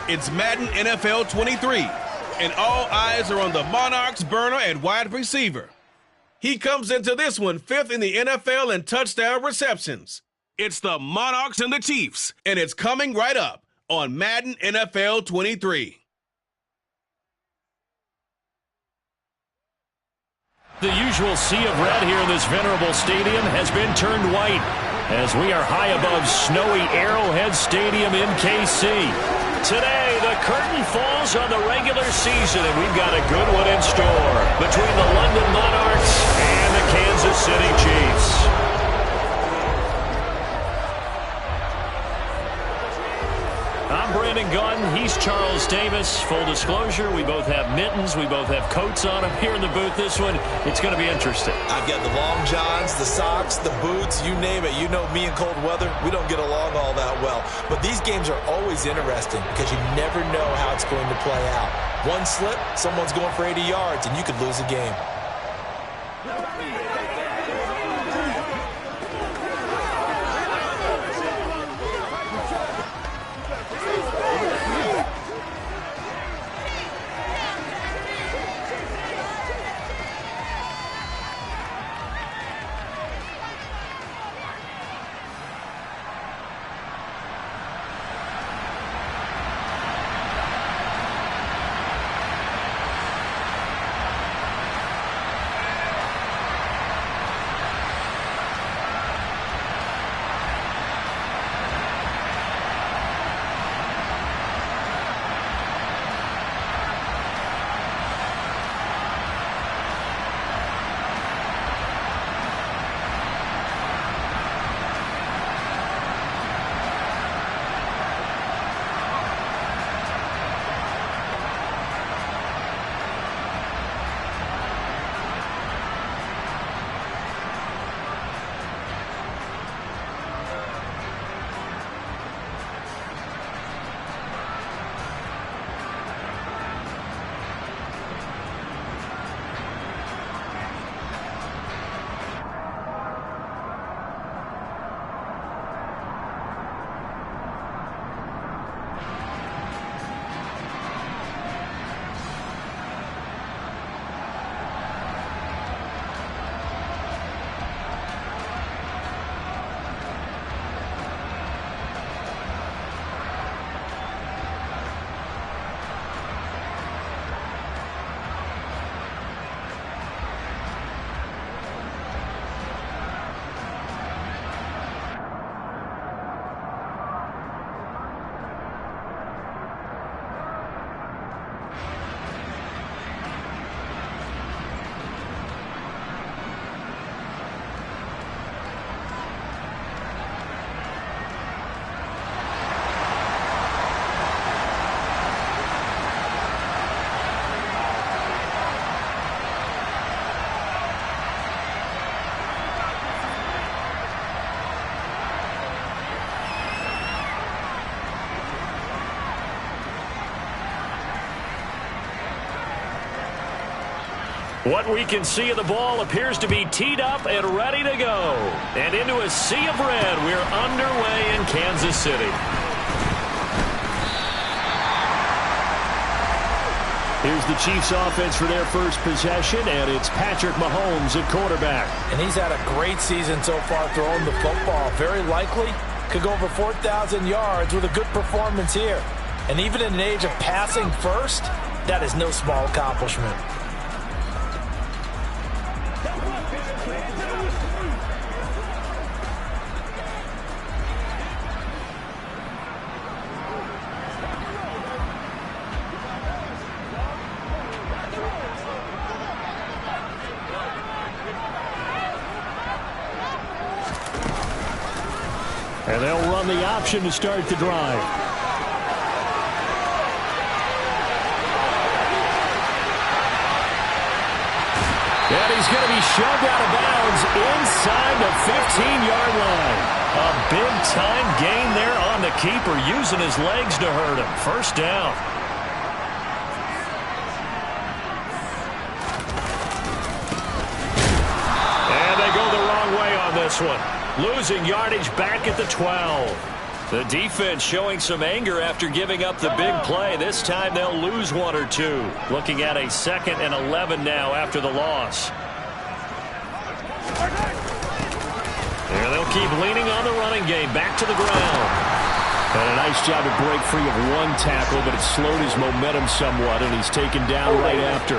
It's Madden NFL 23, and all eyes are on the Monarchs burner at wide receiver. He comes into this one 5th in the NFL in touchdown receptions. It's the Monarchs and the Chiefs, and it's coming right up on Madden NFL 23. The usual sea of red here in this venerable stadium has been turned white as we are high above snowy Arrowhead Stadium in KC. Today, the curtain falls on the regular season, and we've got a good one in store between the London Monarchs and the Kansas City Chiefs. I'm Brandon Gunn. He's Charles Davis. Full disclosure, we both have mittens. We both have coats on them here in the booth. This one, it's going to be interesting. I've got the long johns, the socks, the boots, you name it. You know me in cold weather, we don't get along all that well. But these games are always interesting because you never know how it's going to play out. One slip, someone's going for 80 yards, and you could lose a game. What we can see of the ball appears to be teed up and ready to go. And into a sea of red, we're underway in Kansas City. Here's the Chiefs offense for their first possession, and it's Patrick Mahomes at quarterback. And he's had a great season so far throwing the football. Very likely could go over 4,000 yards with a good performance here. And even in an age of passing first, that is no small accomplishment. And they'll run the option to start the drive. And he's going to be shoved out of bounds inside the 15-yard line. A big-time gain there on the keeper, using his legs to hurt him. First down. And they go the wrong way on this one. Losing yardage back at the 12. The defense showing some anger after giving up the big play. This time they'll lose 1 or 2. Looking at a 2nd and 11 now after the loss. There they'll keep leaning on the running game. Back to the ground. And a nice job to break free of 1 tackle, but it slowed his momentum somewhat, and he's taken down right after.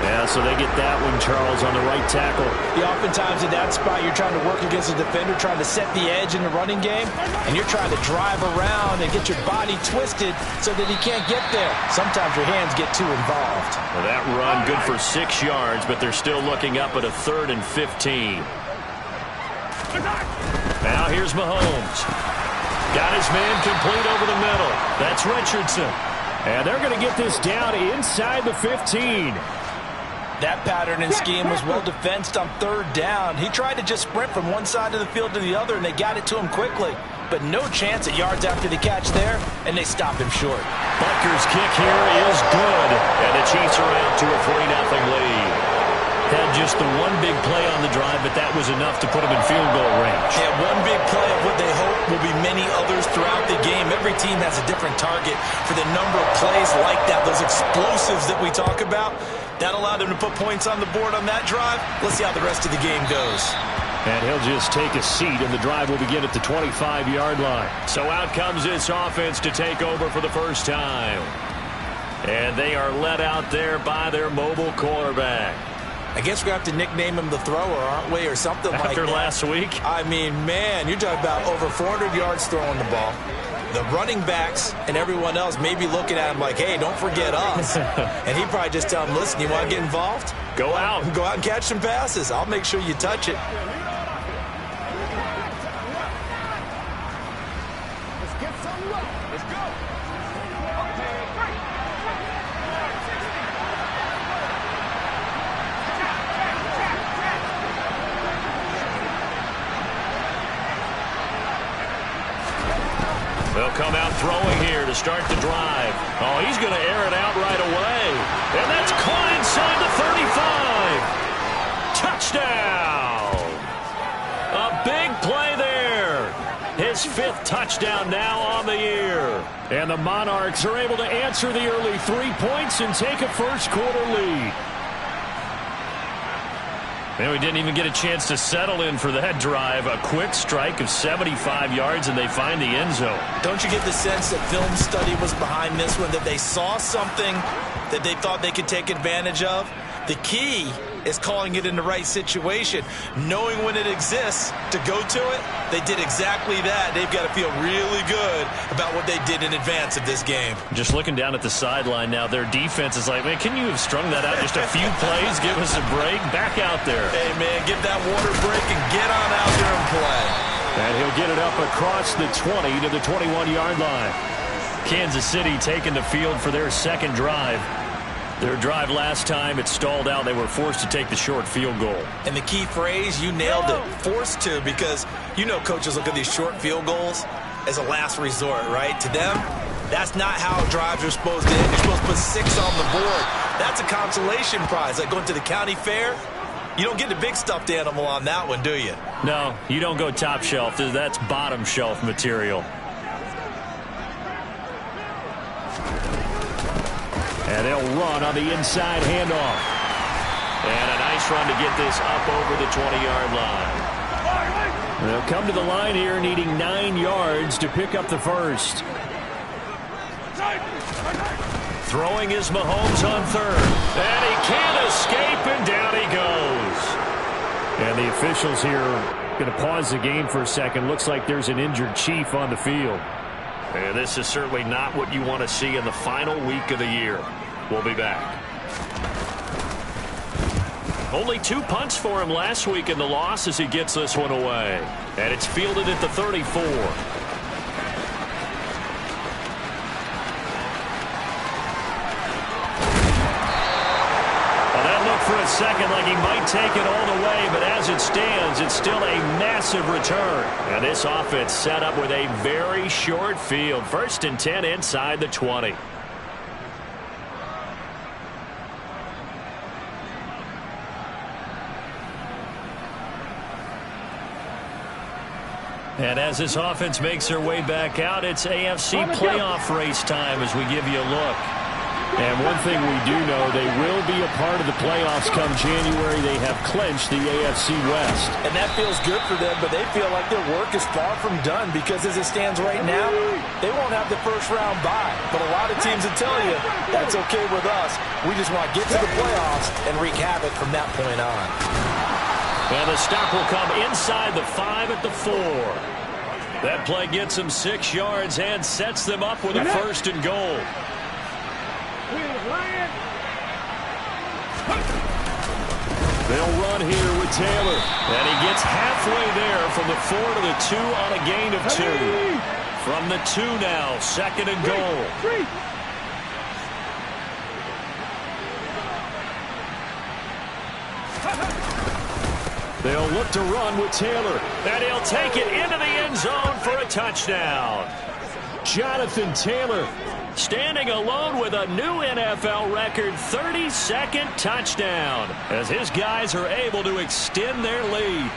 Yeah, so they get that one, Charles, on the right tackle. Yeah, oftentimes in that spot, you're trying to work against a defender, trying to set the edge in the running game, and you're trying to drive around and get your body twisted so that he can't get there. Sometimes your hands get too involved. Well, that run good for 6 yards, but they're still looking up at a 3rd and 15. Now here's Mahomes. Got his man complete over the middle. That's Richardson. And they're going to get this down inside the 15. That pattern and scheme was well defensed on 3rd down. He tried to just sprint from one side of the field to the other, and they got it to him quickly. But no chance at yards after the catch there, and they stopped him short. Butker's kick here is good, and the Chiefs are out to a 3-0 lead. Had just the one big play on the drive, but that was enough to put them in field goal range. Yeah, one big play of what they hope will be many others throughout the game. Every team has a different target for the number of plays like that, those explosives that we talk about. That allowed them to put points on the board on that drive. Let's see how the rest of the game goes. And he'll just take a seat, and the drive will begin at the 25-yard line. So out comes this offense to take over for the first time. And they are led out there by their mobile quarterback. I guess we're going to have to nickname him the thrower, aren't we, or something like that. After last week? I mean, man, you're talking about over 400 yards throwing the ball. The running backs and everyone else may be looking at him like, hey, don't forget us. And he'd probably just tell him, listen, you want to get involved? Go out. Go out and catch some passes. I'll make sure you touch it. Let's get some love. Let's go. They'll come out throwing here to start the drive. Oh, he's going to air it out right away. And that's caught inside the 35. Touchdown. A big play there. His 5th touchdown now on the year. And the Monarchs are able to answer the early 3 points and take a first-quarter lead. And we didn't even get a chance to settle in for that drive. A quick strike of 75 yards, and they find the end zone. Don't you get the sense that film study was behind this one, that they saw something that they thought they could take advantage of? The key is calling it in the right situation, knowing when it exists to go to it. They did exactly that. They've got to feel really good about what they did in advance of this game. Just looking down at the sideline now, their defense is like, man, can you have strung that out just a few plays? Give us a break. Back out there. Hey, man, give that water break and get on out there and play. And he'll get it up across the 20 to the 21-yard line. Kansas City taking the field for their 2nd drive. Their drive last time, it stalled out. They were forced to take the short field goal. And the key phrase, you nailed it, forced to, because you know coaches look at these short field goals as a last resort, right? To them, that's not how drives are supposed to end. You're supposed to put 6 on the board. That's a consolation prize, like going to the county fair. You don't get the big stuffed animal on that one, do you? No, you don't go top shelf. That's bottom shelf material. And they'll run on the inside handoff. And a nice run to get this up over the 20-yard line. They'll come to the line here needing 9 yards to pick up the first. Throwing is Mahomes on 3rd. And he can't escape, and down he goes. And the officials here are going to pause the game for a second. Looks like there's an injured Chief on the field. And this is certainly not what you want to see in the final week of the year. We'll be back. Only 2 punts for him last week in the loss as he gets this one away. And it's fielded at the 34. For a second like he might take it all the way, but as it stands, it's still a massive return. And this offense set up with a very short field. 1st and 10 inside the 20. And as this offense makes their way back out, it's AFC playoff race time as we give you a look. And one thing we do know, they will be a part of the playoffs come January. They have clinched the AFC West. And that feels good for them, but they feel like their work is far from done because as it stands right now, they won't have the first round bye. But a lot of teams will tell you, that's okay with us. We just want to get to the playoffs and wreak havoc from that point on. And the stop will come inside the 5 at the 4. That play gets them 6 yards and sets them up with a 1st and goal. They'll run here with Taylor. And he gets halfway there from the 4 to the 2 on a gain of 2. From the 2 now, 2nd and goal. They'll look to run with Taylor. And he'll take it into the end zone for a touchdown. Jonathan Taylor standing alone with a new NFL record 32nd touchdown as his guys are able to extend their lead.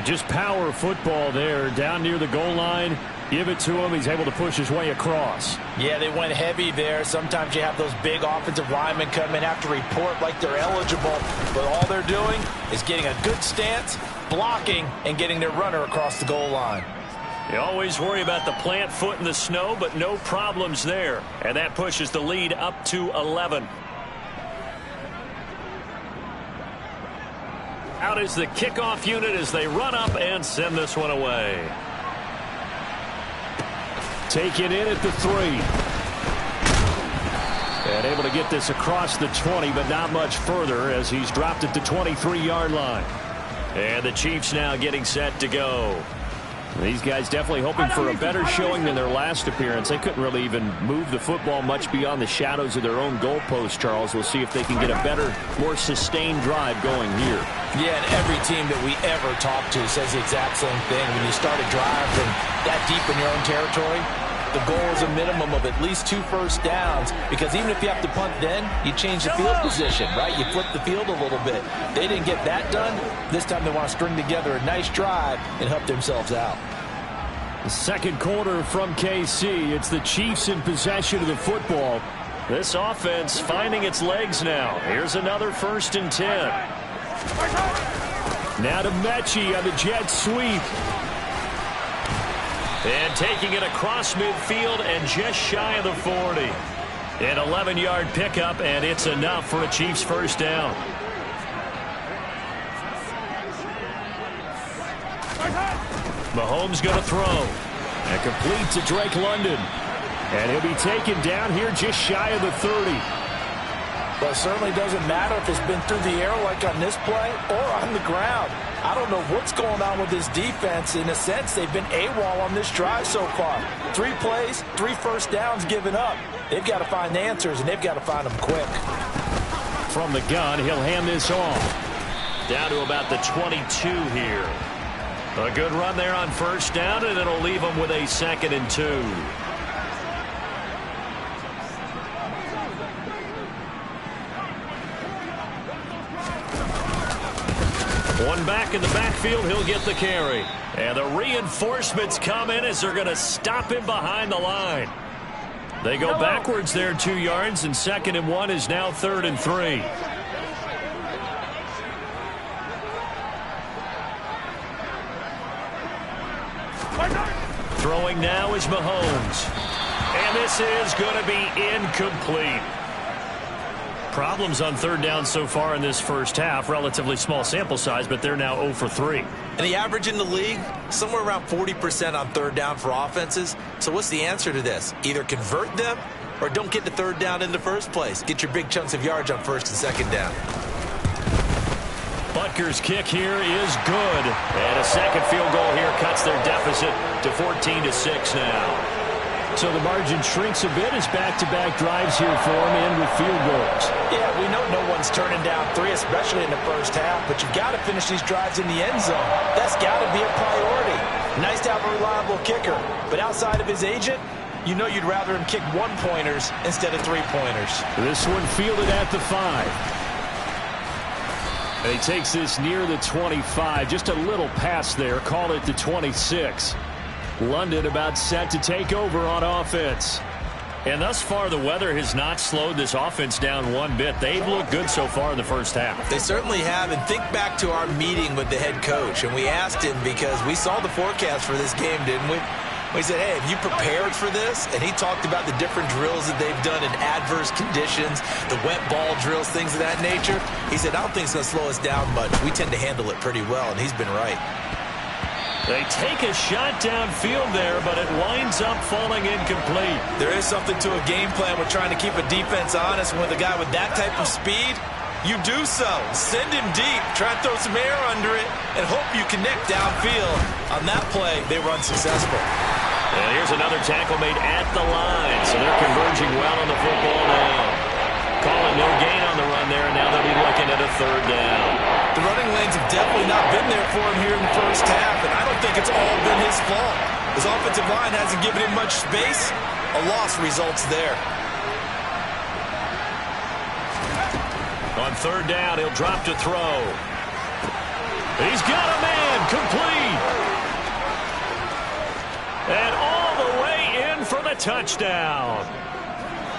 Just power football there down near the goal line. Give it to him. He's able to push his way across. Yeah, they went heavy there. Sometimes you have those big offensive linemen come in, have to report like they're eligible. But all they're doing is getting a good stance, blocking, and getting their runner across the goal line. You always worry about the plant foot in the snow, but no problems there. And that pushes the lead up to 11. Out is the kickoff unit as they run up and send this one away. Take it in at the 3. And able to get this across the 20, but not much further as he's dropped at the 23-yard line. And the Chiefs now getting set to go. These guys definitely hoping for a better showing than their last appearance. They couldn't really even move the football much beyond the shadows of their own goalpost, Charles. We'll see if they can get a better, more sustained drive going here. Yeah, and every team that we ever talk to says the exact same thing. When you start a drive from that deep in your own territory, the goal is a minimum of at least 2 first downs, because even if you have to punt then, you change the field position, right? You flip the field a little bit. They didn't get that done. This time they want to string together a nice drive and help themselves out. The second quarter from KC. It's the Chiefs in possession of the football. This offense finding its legs now. Here's another 1st and 10. Now to Mechie on the jet sweep. And taking it across midfield and just shy of the 40. An 11-yard pickup, and it's enough for a Chiefs 1st down. Mahomes going to throw. And complete to Drake London. And he'll be taken down here just shy of the 30. But it certainly doesn't matter if it's been through the air like on this play or on the ground. I don't know what's going on with this defense. In a sense, they've been AWOL on this drive so far. 3 plays, 3 first downs given up. They've got to find answers, and they've got to find them quick. From the gun, he'll hand this off. Down to about the 22 here. A good run there on 1st down, and it'll leave them with a 2nd and 2. One back in the backfield, he'll get the carry. And the reinforcements come in as they're going to stop him behind the line. They go backwards there 2 yards, and 2nd and 1 is now 3rd and 3. Throwing now is Mahomes. And this is going to be incomplete. Problems on 3rd down so far in this first half. Relatively small sample size, but they're now 0 for 3. And the average in the league, somewhere around 40% on 3rd down for offenses. So what's the answer to this? Either convert them or don't get the 3rd down in the first place. Get your big chunks of yards on 1st and 2nd down. Butker's kick here is good. And a 2nd field goal here cuts their deficit to 14-6 now. So the margin shrinks a bit as back-to-back drives here for him and with field goals. Yeah, we know no one's turning down 3, especially in the first half, but you've got to finish these drives in the end zone. That's got to be a priority. Nice to have a reliable kicker, but outside of his agent, you know you'd rather him kick 1-pointers instead of 3-pointers. This one fielded at the 5. And he takes this near the 25. Just a little pass there. Call it the 26. London about set to take over on offense. And thus far, the weather has not slowed this offense down one bit. They've looked good so far in the first half. They certainly have. And think back to our meeting with the head coach. And we asked him because we saw the forecast for this game, didn't we? We said, hey, have you prepared for this? And he talked about the different drills that they've done in adverse conditions, the wet ball drills, things of that nature. He said, I don't think it's going to slow us down much. We tend to handle it pretty well, and he's been right. They take a shot downfield there, but it winds up falling incomplete. There is something to a game plan with trying to keep a defense honest. With a guy with that type of speed, you do so. Send him deep, try and throw some air under it, and hope you connect downfield. On that play, they were unsuccessful. And here's another tackle made at the line, so they're converging well on the football now. Calling no gain on the run there, and now they'll be looking at a third down. The running lanes have definitely not been there for him here in the first half, and I don't think it's all been his fault. His offensive line hasn't given him much space. A loss results there. On third down, he'll drop to throw. He's got a man, complete. And all the way in for the touchdown.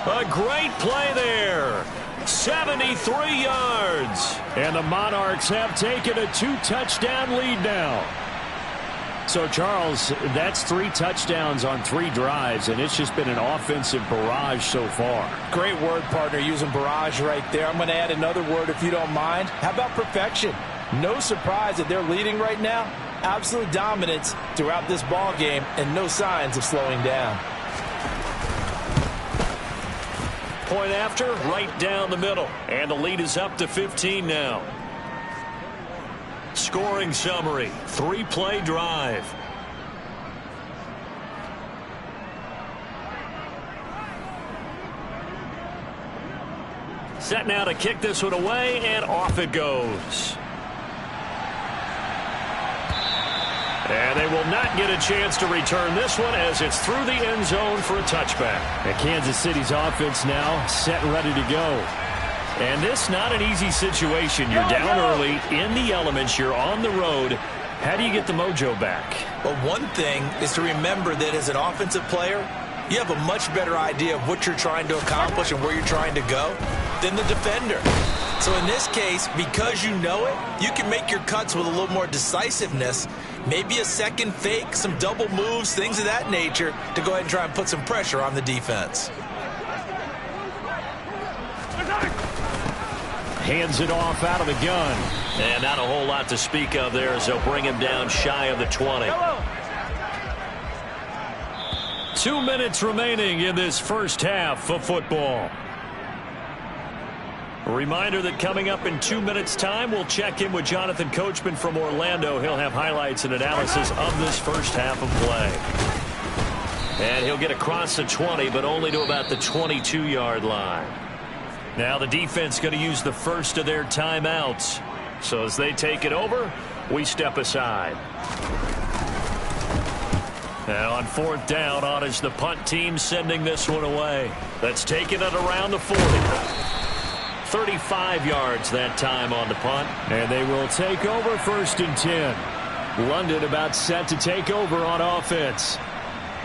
A great play there. 73 yards. And the Monarchs have taken a 2-touchdown lead now. So, Charles, that's 3 touchdowns on 3 drives, and it's just been an offensive barrage so far. Great word, partner, using barrage right there. I'm going to add another word if you don't mind. How about perfection? No surprise that they're leading right now. Absolute dominance throughout this ball game and no signs of slowing down. Point after, right down the middle. And the lead is up to 15 now. Scoring summary, 3-play drive. Set now to kick this one away, and off it goes. And they will not get a chance to return this one as it's through the end zone for a touchback. And Kansas City's offense now set and ready to go. And this not an easy situation. You're down early in the elements. You're on the road. How do you get the mojo back? Well, one thing is to remember that as an offensive player, you have a much better idea of what you're trying to accomplish and where you're trying to go than the defender. So in this case, because you know it, you can make your cuts with a little more decisiveness. Maybe a second fake, some double moves, things of that nature to go ahead and try and put some pressure on the defense. Hands it off out of the gun. And not a whole lot to speak of there as they'll bring him down shy of the 20. 2 minutes remaining in this first half of football. A reminder that coming up in 2 minutes' time, we'll check in with Jonathan Coachman from Orlando. He'll have highlights and analysis of this first half of play. And he'll get across the 20, but only to about the 22-yard line. Now the defense going to use the first of their timeouts. So as they take it over, we step aside. Now on fourth down, on is the punt team sending this one away. That's taken it around the 40. 35 yards that time on the punt. And they will take over 1st and 10. London about set to take over on offense.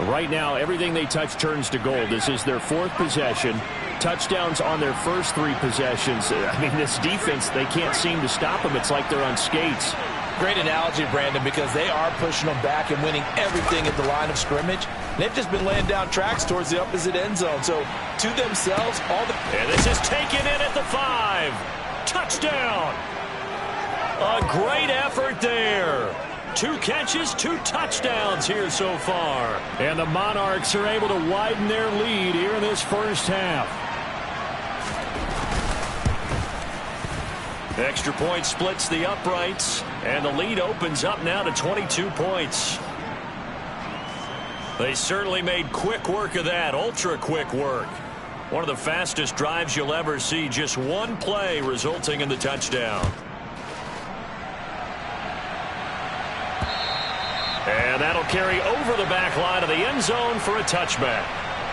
Right now, everything they touch turns to gold. This is their 4th possession. Touchdowns on their first 3 possessions. I mean, this defense, they can't seem to stop them. It's like they're on skates. Great analogy, Brandon, because they are pushing them back and winning everything at the line of scrimmage. They've just been laying down tracks towards the opposite end zone. So, to themselves, And this is taken in at the 5. Touchdown! A great effort there. 2 catches, 2 touchdowns here so far. And the Monarchs are able to widen their lead here in this first half. Extra point splits the uprights, and the lead opens up now to 22 points. They certainly made quick work of that, ultra quick work. One of the fastest drives you'll ever see, just 1 play resulting in the touchdown. And that'll carry over the back line of the end zone for a touchback.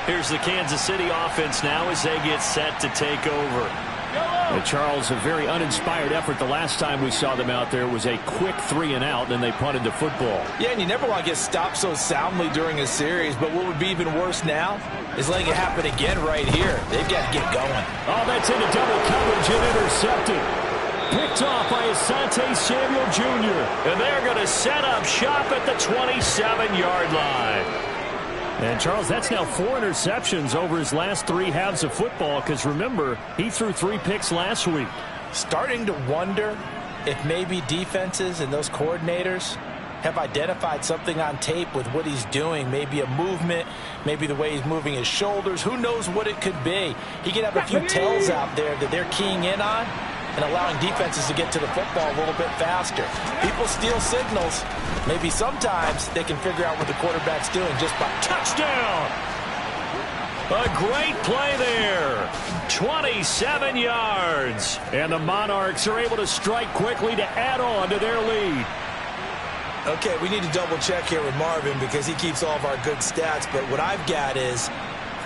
Here's the Kansas City offense now as they get set to take over. And Charles, a very uninspired effort. The last time we saw them out there was a quick 3-and-out, and then they punted the football. Yeah, and you never want to get stopped so soundly during a series, but what would be even worse now is letting it happen again right here. They've got to get going. Oh, that's into double coverage and intercepted. Picked off by Asante Samuel Jr. And they're going to set up shop at the 27-yard line. And, Charles, that's now 4 interceptions over his last 3 halves of football because, remember, he threw 3 picks last week. Starting to wonder if maybe defenses and those coordinators have identified something on tape with what he's doing. Maybe a movement, maybe the way he's moving his shoulders. Who knows what it could be? He could have a few tells out there that they're keying in on and allowing defenses to get to the football a little bit faster. People steal signals. Maybe sometimes they can figure out what the quarterback's doing just by touchdown. A great play there. 27 yards. And the Monarchs are able to strike quickly to add on to their lead. Okay, we need to double check here with Marvin because he keeps all of our good stats, but what I've got is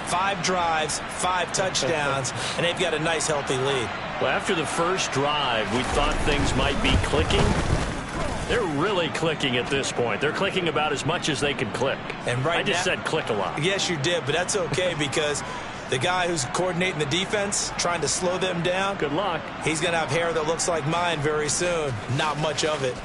5 drives, 5 touchdowns, and they've got a nice healthy lead. Well, after the first drive, we thought things might be clicking. They're really clicking at this point. They're clicking about as much as they can click. And right I just said click a lot. Yes, you did, but that's okay because the guy who's coordinating the defense, trying to slow them down, good luck. He's going to have hair that looks like mine very soon. Not much of it.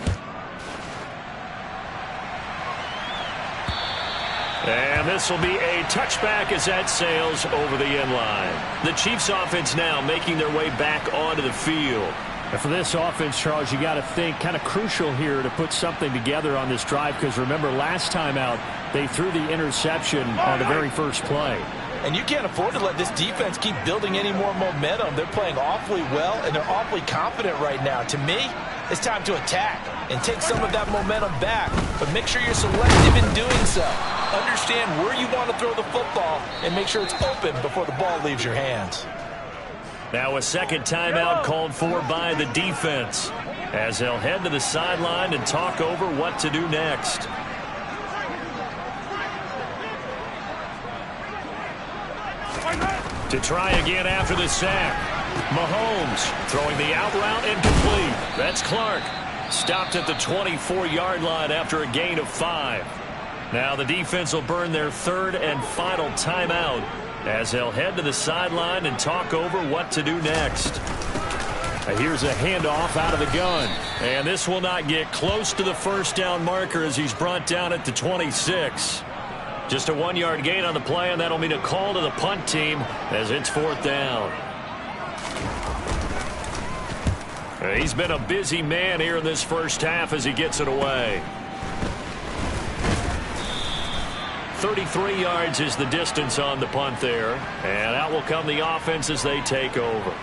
And this will be a touchback as that sails over the end line. The Chiefs offense now making their way back onto the field. And for this offense, Charles, you got to think kind of crucial here to put something together on this drive because remember last time out they threw the interception on the very first play. And you can't afford to let this defense keep building any more momentum. They're playing awfully well, and they're awfully confident right now. To me, it's time to attack and take some of that momentum back. But make sure you're selective in doing so. Understand where you want to throw the football and make sure it's open before the ball leaves your hands. Now a second timeout called for by the defense as they'll head to the sideline and talk over what to do next. To try again after the sack. Mahomes throwing the out route incomplete. That's Clark. Stopped at the 24-yard line after a gain of 5. Now the defense will burn their 3rd and final timeout as they'll head to the sideline and talk over what to do next. Here's a handoff out of the gun. And this will not get close to the first down marker as he's brought down at the 26. Just a 1-yard gain on the play, and that'll mean a call to the punt team as it's 4th down. He's been a busy man here in this first half as he gets it away. 33 yards is the distance on the punt there. And out will come the offense as they take over.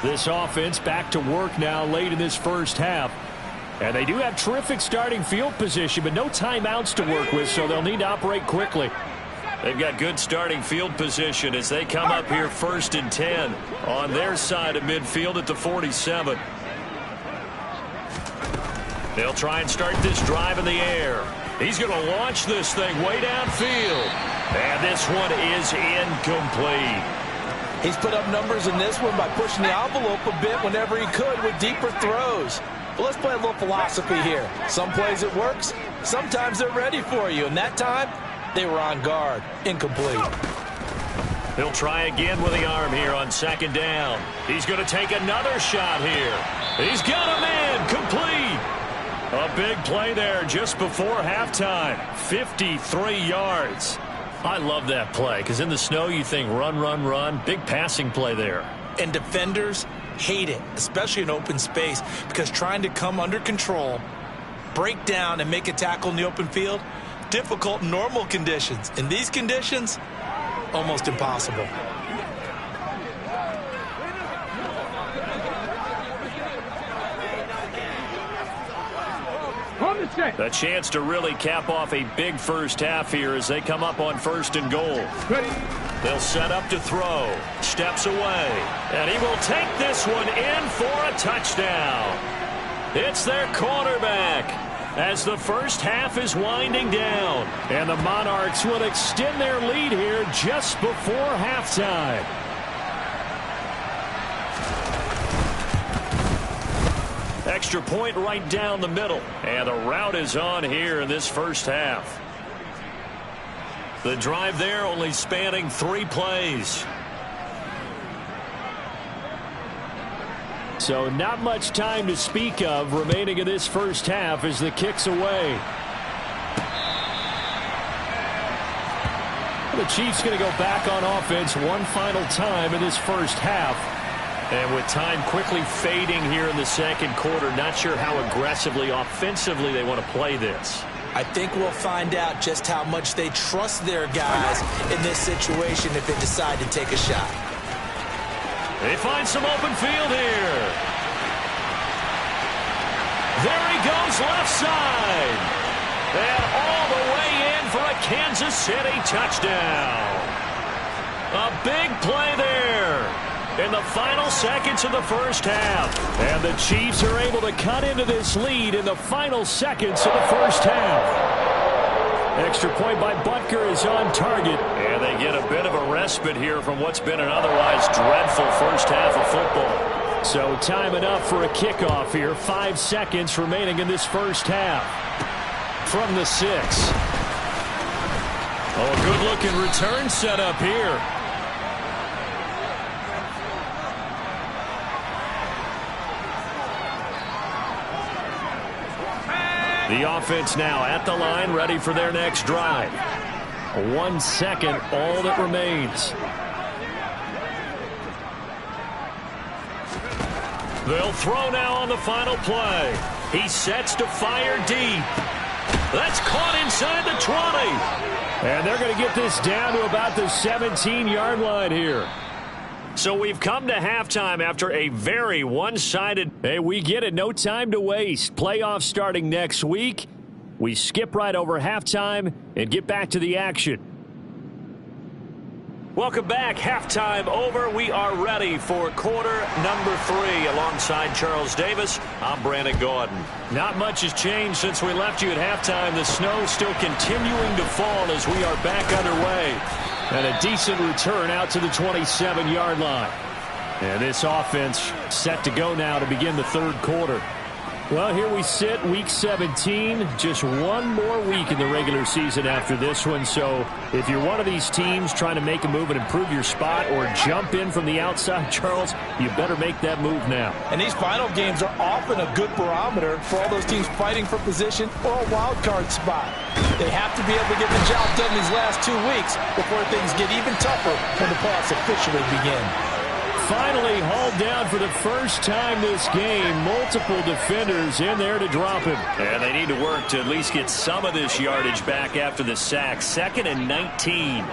This offense back to work now late in this first half. And they do have terrific starting field position, but no timeouts to work with, so they'll need to operate quickly. They've got good starting field position as they come up here 1st and 10 on their side of midfield at the 47. They'll try and start this drive in the air. He's going to launch this thing way downfield. And this one is incomplete. He's put up numbers in this one by pushing the envelope a bit whenever he could with deeper throws. But let's play a little philosophy here. Some plays it works. Sometimes they're ready for you. And that time, they were on guard. Incomplete. He'll try again with the arm here on 2nd down. He's going to take another shot here. He's got a man complete. A big play there just before halftime. 53 yards. I love that play because in the snow you think run, run, run. Big passing play there. And defenders hate it, especially in open space, because trying to come under control, break down, and make a tackle in the open field, difficult in normal conditions. In these conditions, almost impossible. A chance to really cap off a big first half here as they come up on 1st and goal. They'll set up to throw. Steps away. And he will take this one in for a touchdown. It's their quarterback as the first half is winding down. And the Monarchs will extend their lead here just before halftime. Extra point right down the middle. And the route is on here in this first half. The drive there only spanning 3 plays. So not much time to speak of remaining in this first half as the kick's away. The Chiefs going to go back on offense one final time in this first half. And with time quickly fading here in the second quarter, not sure how aggressively, offensively they want to play this. I think we'll find out just how much they trust their guys in this situation if they decide to take a shot. They find some open field here. There he goes left side. And all the way in for a Kansas City touchdown. A big play there in the final seconds of the first half. And the Chiefs are able to cut into this lead in the final seconds of the first half. Extra point by Butker is on target. And they get a bit of a respite here from what's been an otherwise dreadful first half of football. So time enough for a kickoff here. 5 seconds remaining in this first half. From the 6. Oh, a good-looking return set up here. The offense now at the line, ready for their next drive. 1 second, all that remains. They'll throw now on the final play. He sets to fire deep. That's caught inside the 20. And they're going to get this down to about the 17-yard line here. So we've come to halftime after a very one-sided. Hey, we get it. No time to waste. Playoffs starting next week. We skip right over halftime and get back to the action. Welcome back. Halftime over. We are ready for quarter number 3. Alongside Charles Davis, I'm Brandon Gordon. Not much has changed since we left you at halftime. The snow still continuing to fall as we are back underway. And a decent return out to the 27-yard line. And this offense set to go now to begin the third quarter. Well, here we sit, week 17. Just one more week in the regular season after this one. So if you're one of these teams trying to make a move and improve your spot or jump in from the outside, Charles, you better make that move now. And these final games are often a good barometer for all those teams fighting for position or a wild card spot. They have to be able to get the job done these last 2 weeks before things get even tougher when the playoffs officially begin. Finally hauled down for the first time this game. Multiple defenders in there to drop him. And they need to work to at least get some of this yardage back after the sack. 2nd and 19.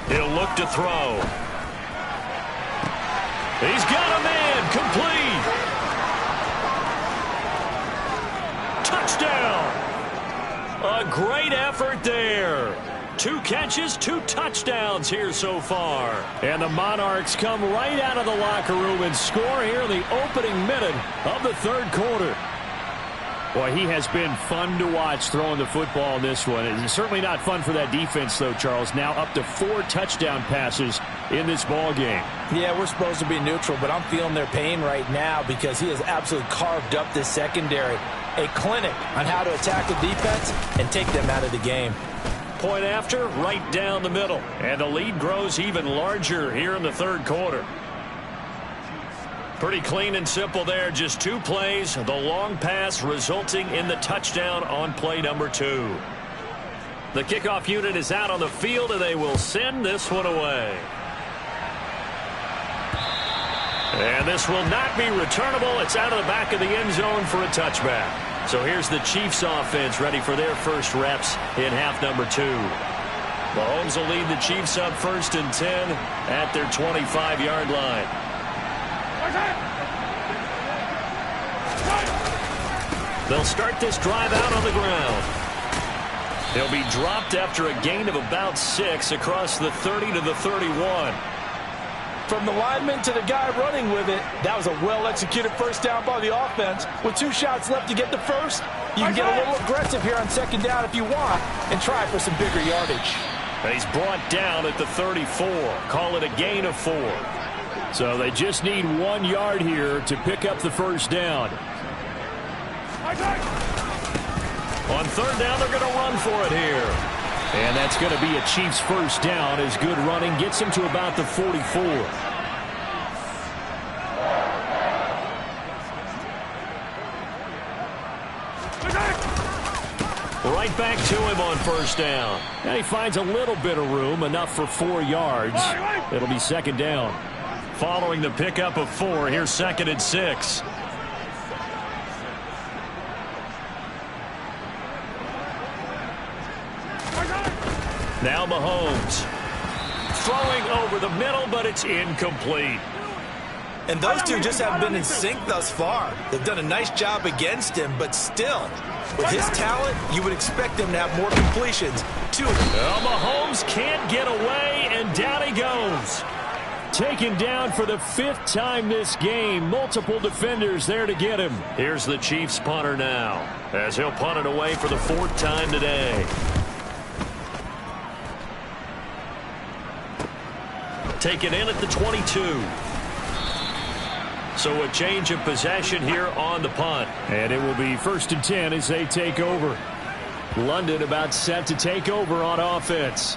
He'll look to throw. He's got a man. Complete. Touchdown. A great effort there. 2 catches, 2 touchdowns here so far. And the Monarchs come right out of the locker room and score here in the opening minute of the third quarter. Boy, he has been fun to watch throwing the football in this one. It's certainly not fun for that defense, though, Charles. Now up to 4 touchdown passes in this ball game. Yeah, we're supposed to be neutral, but I'm feeling their pain right now because he has absolutely carved up this secondary. A clinic on how to attack the defense and take them out of the game. Point after, right down the middle. And the lead grows even larger here in the third quarter. Pretty clean and simple there. Just 2 plays. The long pass resulting in the touchdown on play number 2. The kickoff unit is out on the field, and they will send this one away. And this will not be returnable. It's out of the back of the end zone for a touchback. So here's the Chiefs offense ready for their first reps in half number 2. Mahomes will lead the Chiefs up 1st and 10 at their 25-yard line. They'll start this drive out on the ground. He'll be dropped after a gain of about 6 across the 30 to the 31. From the lineman to the guy running with it, that was a well-executed first down by the offense. With 2 shots left to get the first, you can get a little aggressive here on 2nd down if you want and try for some bigger yardage. He's brought down at the 34. Call it a gain of 4. So they just need 1 yard here to pick up the first down. On third down, they're going to run for it here. And that's going to be a Chiefs first down as good running gets them to about the 44. Right back to him on first down. And he finds a little bit of room, enough for 4 yards. It'll be second down. Following the pickup of 4, here's 2nd and 6. Now Mahomes. Throwing over the middle, but it's incomplete. And those two just haven't been in sync thus far. They've done a nice job against him, but still, with his talent, you would expect him to have more completions. Well, Mahomes can't get away, and down he goes. Taken down for the 5th time this game. Multiple defenders there to get him. Here's the Chiefs punter now, as he'll punt it away for the 4th time today. Taken in at the 22. So a change of possession here on the punt. And it will be 1st and 10 as they take over. London about set to take over on offense.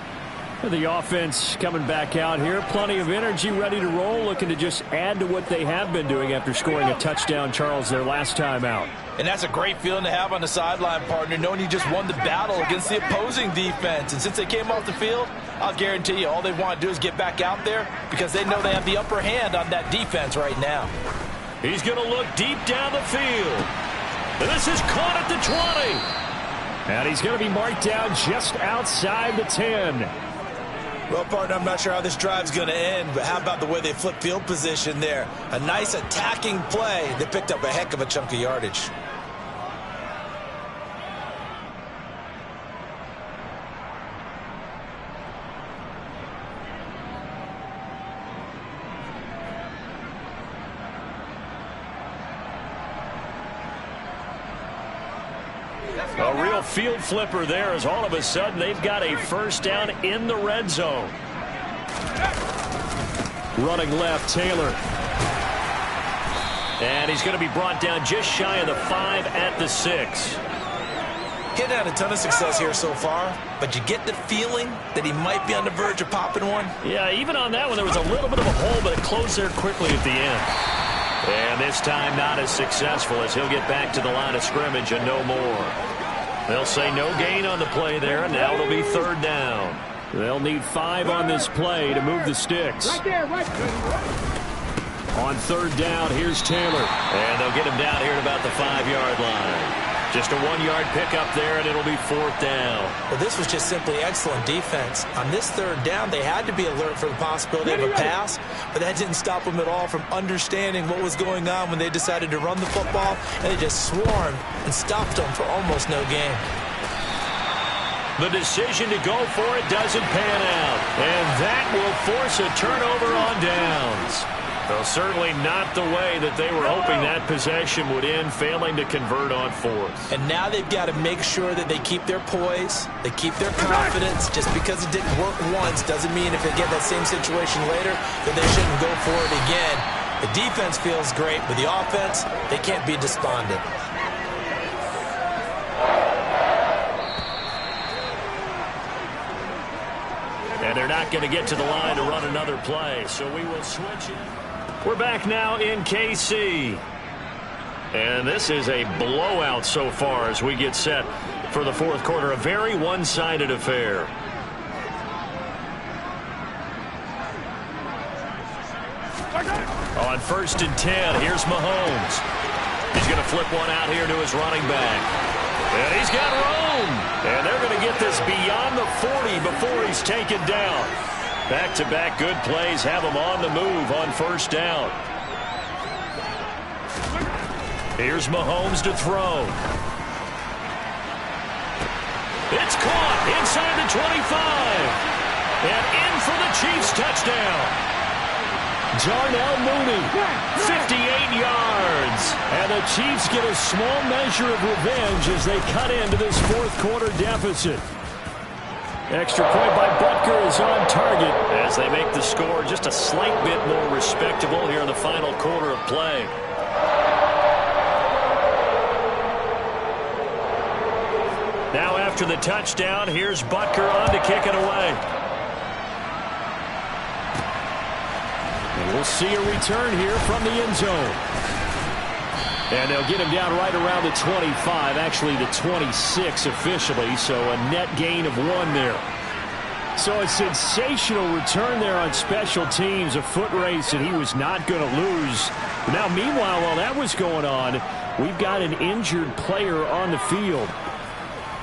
The offense coming back out here. Plenty of energy, ready to roll, looking to just add to what they have been doing after scoring a touchdown, Charles, their last time out. And that's a great feeling to have on the sideline, partner, knowing you just won the battle against the opposing defense. And since they came off the field, I'll guarantee you all they want to do is get back out there because they know they have the upper hand on that defense right now. He's going to look deep down the field. And this is caught at the 20. And he's going to be marked down just outside the 10. Well, partner, I'm not sure how this drive's going to end, but how about the way they flip field position there? A nice attacking play. They picked up a heck of a chunk of yardage. A real field flipper there as all of a sudden they've got a first down in the red zone. Running left, Taylor. And he's going to be brought down just shy of the 5 at the 6. He's had a ton of success here so far, but you get the feeling that he might be on the verge of popping one. Yeah, even on that one, there was a little bit of a hole, but it closed there quickly at the end. And this time not as successful as he'll get back to the line of scrimmage and no more. They'll say no gain on the play there, and now it'll be 3rd down. They'll need 5 on this play to move the sticks. Right there, right there. On 3rd down, here's Taylor. And they'll get him down here at about the 5-yard line. Just a 1-yard pickup there, and it'll be 4th down. Well, this was just simply excellent defense. On this 3rd down, they had to be alert for the possibility of a pass, but that didn't stop them at all from understanding what was going on when they decided to run the football, and they just swarmed and stopped them for almost no gain. The decision to go for it doesn't pan out, and that will force a turnover on downs. Well, certainly not the way that they were hoping that possession would end, failing to convert on 4th. And now they've got to make sure that they keep their poise, they keep their confidence. Just because it didn't work once doesn't mean if they get that same situation later that they shouldn't go for it again. The defense feels great, but the offense, they can't be despondent. And they're not going to get to the line to run another play, so we will switch it. We're back now in KC. And this is a blowout so far as we get set for the 4th quarter. A very one-sided affair. On 1st and 10, here's Mahomes. He's going to flip one out here to his running back. And he's got room. And they're going to get this beyond the 40 before he's taken down. Back-to-back good plays have him on the move on 1st down. Here's Mahomes to throw. It's caught inside the 25. And in for the Chiefs touchdown. Darnell Mooney, 58 yards. And the Chiefs get a small measure of revenge as they cut into this 4th quarter deficit. Extra point by Butker is on target as they make the score just a slight bit more respectable here in the final quarter of play. Now after the touchdown, here's Butker on to kick it away. And we'll see a return here from the end zone. And they'll get him down right around the 25, actually the 26 officially, so a net gain of 1 there. So a sensational return there on special teams, a foot race that he was not going to lose. Now, meanwhile, while that was going on, we've got an injured player on the field.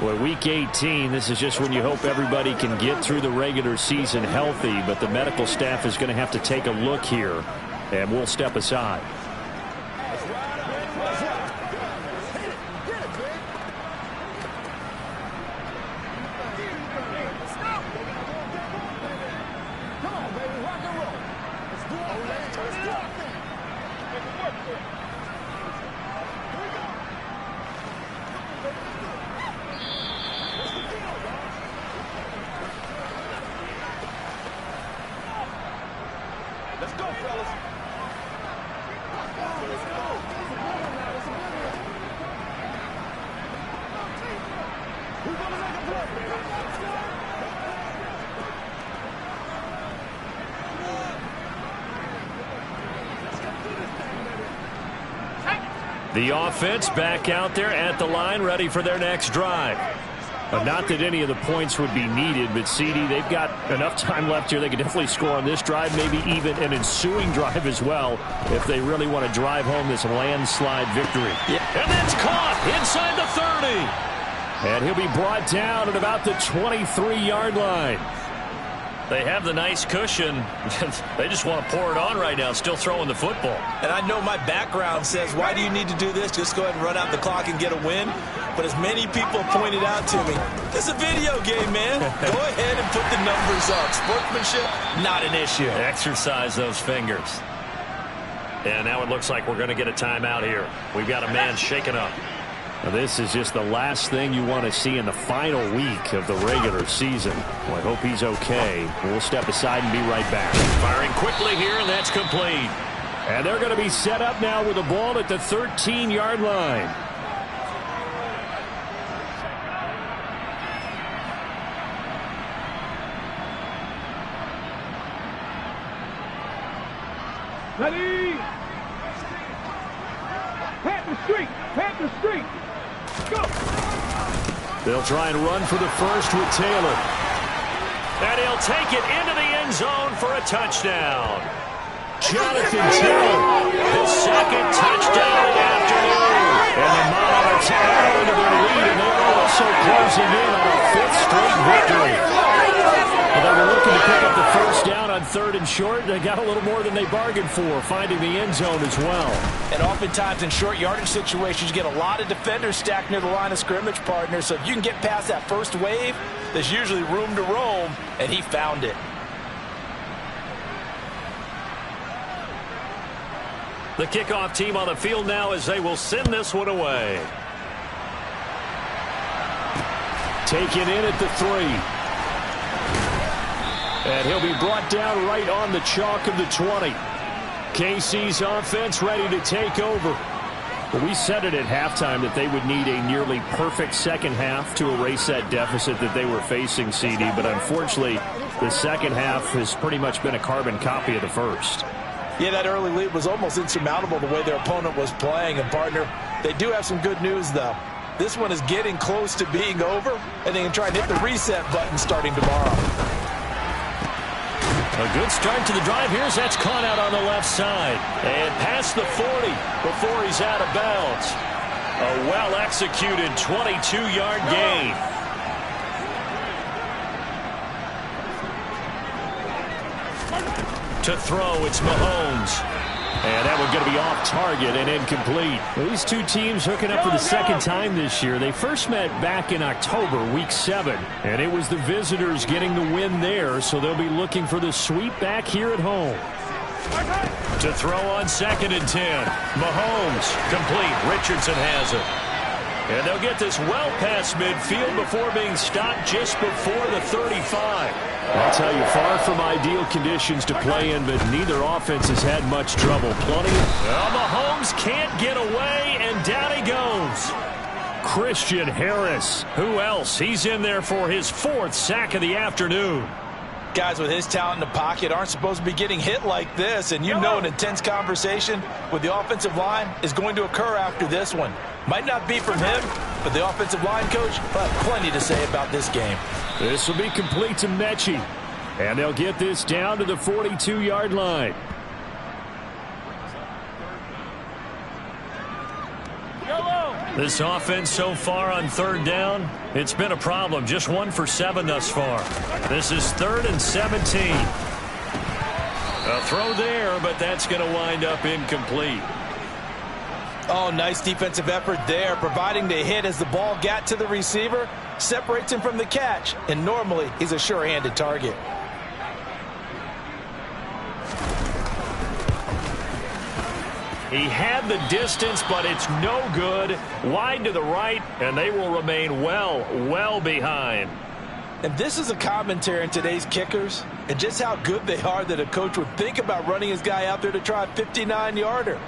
Well, week 18, this is just when you hope everybody can get through the regular season healthy, but the medical staff is going to have to take a look here, and we'll step aside. The offense back out there at the line, ready for their next drive. Not that any of the points would be needed, but CD, they've got enough time left here. They can definitely score on this drive, maybe even an ensuing drive as well, if they really want to drive home this landslide victory. Yeah. And that's caught inside the 30. And he'll be brought down at about the 23-yard line. They have the nice cushion. They just want to pour it on right now, still throwing the football. And I know my background says, why do you need to do this? Just go ahead and run out the clock and get a win. But as many people pointed out to me, it's a video game, man. Go ahead and put the numbers up. Sportsmanship, not an issue. Exercise those fingers. And now it looks like we're going to get a timeout here. We've got a man shaken up. Now, this is just the last thing you want to see in the final week of the regular season. Well, I hope he's okay. We'll step aside and be right back. Firing quickly here, and that's complete. And they're going to be set up now with the ball at the 13-yard line. Ready? Panther Street! Panther Street! Go! They'll try and run for the first with Taylor. And he'll take it into the end zone for a touchdown. Jonathan Taylor, his second touchdown of the afternoon. And the Monarchs add on to their lead, and they're also closing in on a fifth straight victory. Well, they were looking to pick up the first down on 3rd and short. They got a little more than they bargained for, finding the end zone as well. And oftentimes in short yardage situations, you get a lot of defenders stacked near the line of scrimmage, partner. So if you can get past that first wave, there's usually room to roam, and he found it. The kickoff team on the field now as they will send this one away. Taken in at the 3. And he'll be brought down right on the chalk of the 20. KC's offense ready to take over. Well, we said it at halftime that they would need a nearly perfect second half to erase that deficit that they were facing, CD. But unfortunately, the second half has pretty much been a carbon copy of the first. Yeah, that early lead was almost insurmountable the way their opponent was playing. And, partner, they do have some good news, though. This one is getting close to being over, and they can try and hit the reset button starting tomorrow. A good start to the drive. Here's that's caught out on the left side. And past the 40 before he's out of bounds. A well-executed 22-yard gain. To throw, it's Mahomes. And that one's going to be off target and incomplete. Well, these two teams hooking up for the second time this year. They first met back in October, week 7. And it was the visitors getting the win there, so they'll be looking for the sweep back here at home. To throw on 2nd and 10. Mahomes complete. Richardson has it. And they'll get this well past midfield before being stopped just before the 35. I'll tell you, far from ideal conditions to play in, but neither offense has had much trouble. Plenty. Well, Mahomes can't get away, and down he goes. Christian Harris. Who else? He's in there for his 4th sack of the afternoon. Guys with his talent in the pocket aren't supposed to be getting hit like this, and you know an intense conversation with the offensive line is going to occur after this one. Might not be from him, but the offensive line coach will have plenty to say about this game. This will be complete to Mechie, and they'll get this down to the 42-yard line. This offense so far on 3rd down, it's been a problem. Just 1 for 7 thus far. This is 3rd and 17. A throw there, but that's going to wind up incomplete. Oh, nice defensive effort there, providing the hit as the ball got to the receiver, separates him from the catch, and normally he's a sure-handed target. He had the distance, but it's no good. Wide to the right, and they will remain well behind. And this is a commentary on today's kickers and just how good they are that a coach would think about running his guy out there to try a 59-yarder.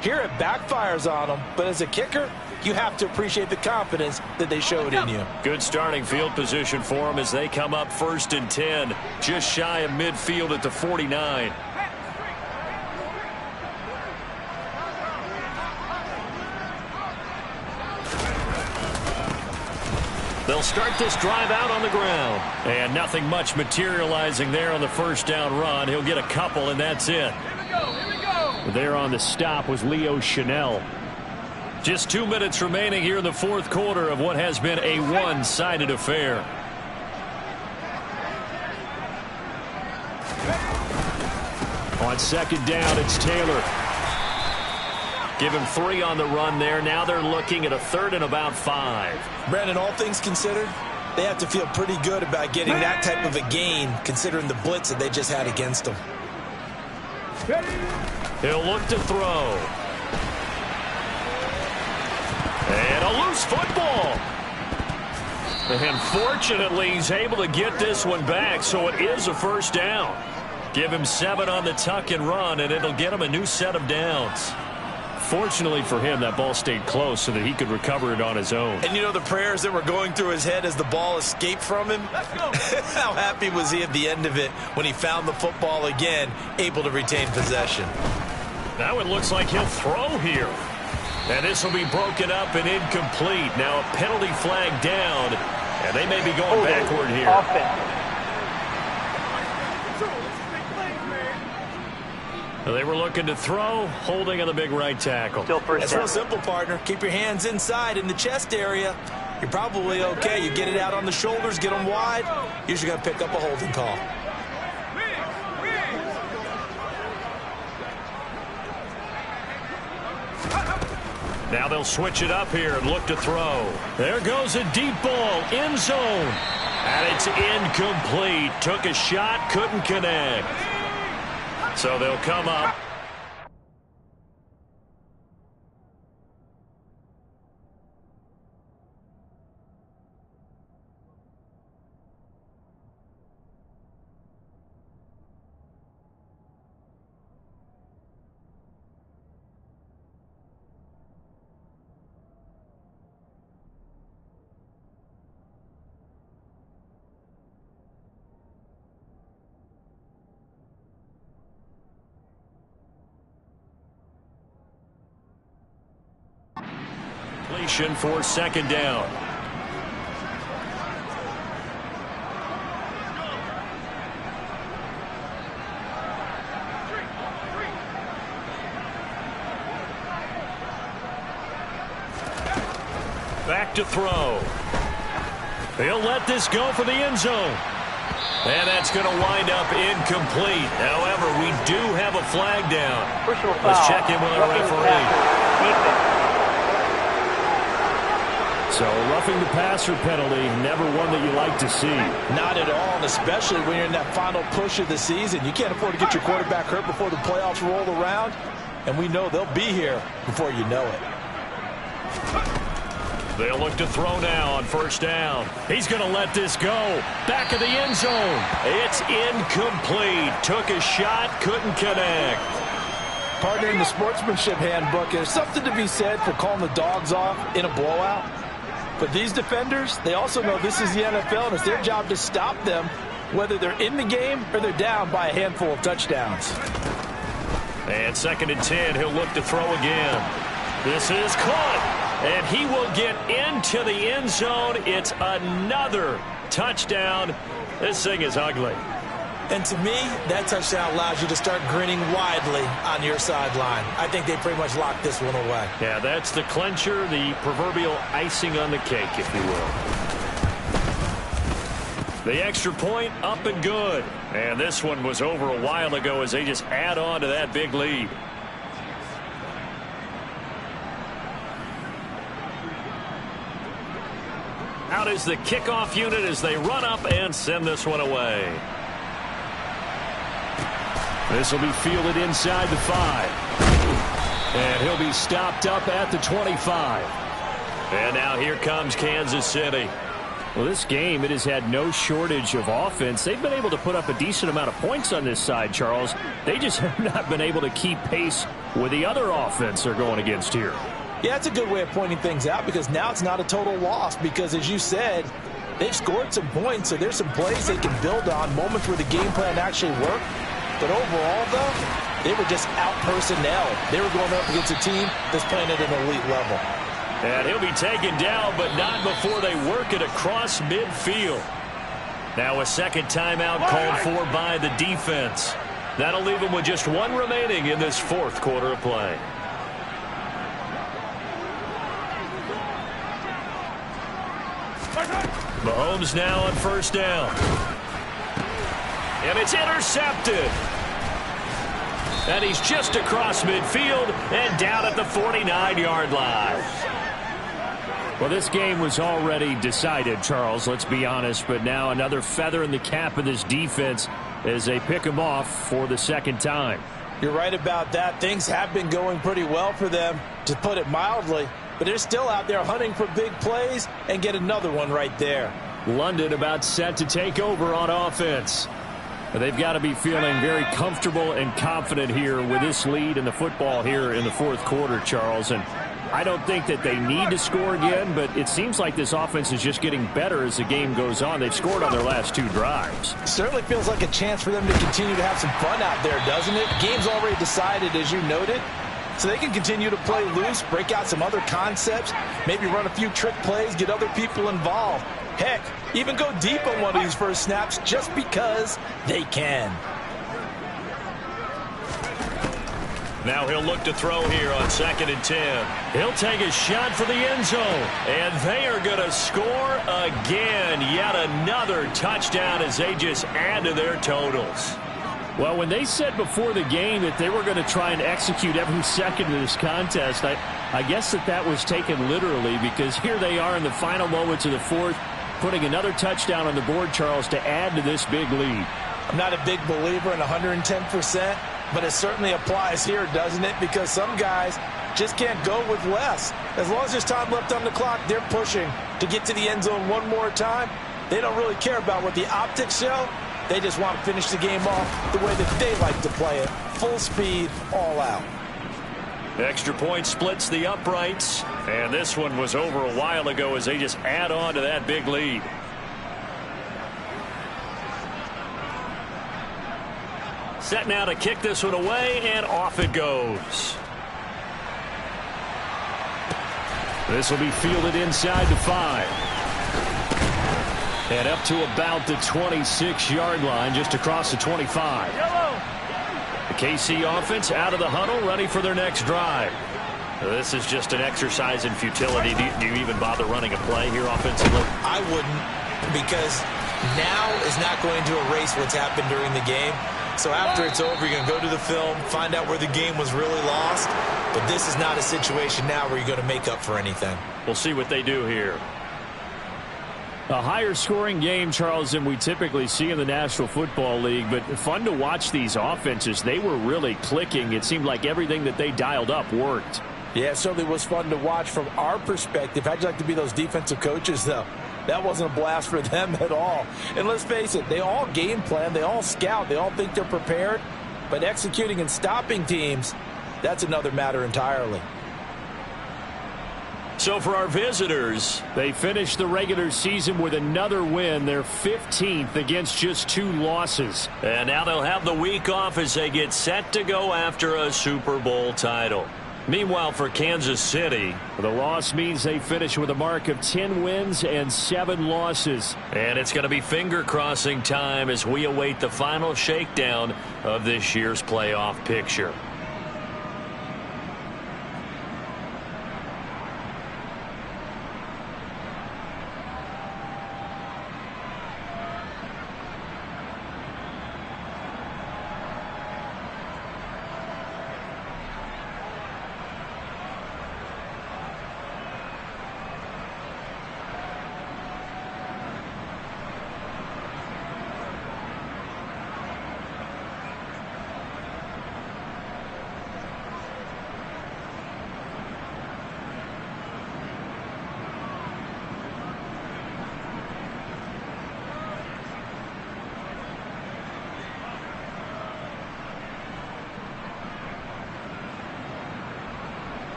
Here it backfires on him, but as a kicker, you have to appreciate the confidence that they showed in you. Good starting field position for them as they come up 1st and 10, just shy of midfield at the 49. They'll start this drive out on the ground. And nothing much materializing there on the 1st down run. He'll get a couple, and that's it. There on the stop was Leo Chanel. Just 2 minutes remaining here in the 4th quarter of what has been a one-sided affair. On 2nd down, it's Taylor. Give him 3 on the run there. Now they're looking at a 3rd and about 5. Brandon, all things considered, they have to feel pretty good about getting that type of a gain, considering the blitz that they just had against them. He'll look to throw. And a loose football. And fortunately, he's able to get this one back, so it is a 1st down. Give him 7 on the tuck and run, and it'll get him a new set of downs. Fortunately for him, that ball stayed close so that he could recover it on his own. And you know the prayers that were going through his head as the ball escaped from him? How happy was he at the end of it when he found the football again, able to retain possession? Now it looks like he'll throw here. And this will be broken up and incomplete. Now a penalty flag down, and they may be going backward here. They were looking to throw, holding on the big right tackle. It's real simple, partner. Keep your hands inside in the chest area. You're probably okay. You get it out on the shoulders, get them wide. Usually going to pick up a holding call. Now they'll switch it up here and look to throw. There goes a deep ball, end zone. And it's incomplete. Took a shot, couldn't connect. So they'll come up. For 2nd down. Back to throw. He'll let this go for the end zone. And that's going to wind up incomplete. However, we do have a flag down. Let's check in with our referee. So roughing the passer penalty, never one that you like to see. Not at all, and especially when you're in that final push of the season. You can't afford to get your quarterback hurt before the playoffs roll around, and we know they'll be here before you know it. They'll look to throw now on first down. He's going to let this go. Back of the end zone. It's incomplete. Took a shot, couldn't connect. Partner, in the sportsmanship handbook, there's something to be said for calling the dogs off in a blowout. But these defenders, they also know this is the NFL, and it's their job to stop them, whether they're in the game or they're down by a handful of touchdowns. And 2nd and 10, he'll look to throw again. This is caught. And he will get into the end zone. It's another touchdown. This thing is ugly. And to me, that touchdown allows you to start grinning widely on your sideline. I think they pretty much locked this one away. Yeah, that's the clincher, the proverbial icing on the cake, if you will. The extra point up and good. And this one was over a while ago as they just add on to that big lead. Out is the kickoff unit as they run up and send this one away. This will be fielded inside the 5. And he'll be stopped up at the 25. And now here comes Kansas City. Well, this game, it has had no shortage of offense. They've been able to put up a decent amount of points on this side, Charles. They just have not been able to keep pace with the other offense they're going against here. Yeah, it's a good way of pointing things out because now it's not a total loss because, as you said, they've scored some points, so there's some plays they can build on, moments where the game plan actually worked. But overall, though, they were just out-personnel. They were going up against a team that's playing at an elite level. And he'll be taken down, but not before they work it across midfield. Now a second timeout called for by the defense. That'll leave them with just one remaining in this 4th quarter of play. Mahomes now on first down. And it's intercepted. And he's just across midfield and down at the 49-yard line. Well, this game was already decided, Charles, let's be honest. But now another feather in the cap of this defense as they pick him off for the 2nd time. You're right about that. Things have been going pretty well for them, to put it mildly. But they're still out there hunting for big plays and get another one right there. London about set to take over on offense. They've got to be feeling very comfortable and confident here with this lead in the football here in the 4th quarter, Charles. And I don't think that they need to score again, but it seems like this offense is just getting better as the game goes on. They've scored on their last 2 drives. Certainly feels like a chance for them to continue to have some fun out there, doesn't it? Game's already decided, as you noted. So they can continue to play loose, break out some other concepts, maybe run a few trick plays, get other people involved. Heck, even go deep on one of these first snaps just because they can. Now he'll look to throw here on 2nd and 10. He'll take a shot for the end zone. And they are going to score again. Yet another touchdown as they just add to their totals. Well, when they said before the game that they were going to try and execute every second of this contest, I guess that was taken literally, because here they are in the final moments of the 4th, putting another touchdown on the board, Charles, to add to this big lead. I'm not a big believer in 110%, but it certainly applies here, doesn't it? Because some guys just can't go with less. As long as there's time left on the clock, they're pushing to get to the end zone one more time. They don't really care about what the optics show. They just want to finish the game off the way that they like to play it. Full speed, all out. Extra point splits the uprights. And this one was over a while ago as they just add on to that big lead. Set now to kick this one away, and off it goes. This will be fielded inside the 5. And up to about the 26-yard line, just across the 25. The KC offense out of the huddle, ready for their next drive. This is just an exercise in futility. Do you even bother running a play here offensively? I wouldn't, because now is not going to erase what's happened during the game. So after it's over, you're going to go to the film, find out where the game was really lost. But this is not a situation now where you're going to make up for anything. We'll see what they do here. A higher scoring game, Charles, than we typically see in the National Football League, but fun to watch these offenses. They were really clicking. It seemed like everything that they dialed up worked. Yeah, it certainly was fun to watch from our perspective. How'd you like to be those defensive coaches, though? That wasn't a blast for them at all. And let's face it, they all game plan, they all scout, they all think they're prepared. But executing and stopping teams, that's another matter entirely. So for our visitors, they finished the regular season with another win. They're 15th against just 2 losses. And now they'll have the week off as they get set to go after a Super Bowl title. Meanwhile, for Kansas City, the loss means they finish with a mark of 10 wins and 7 losses. And it's going to be finger-crossing time as we await the final shakedown of this year's playoff picture.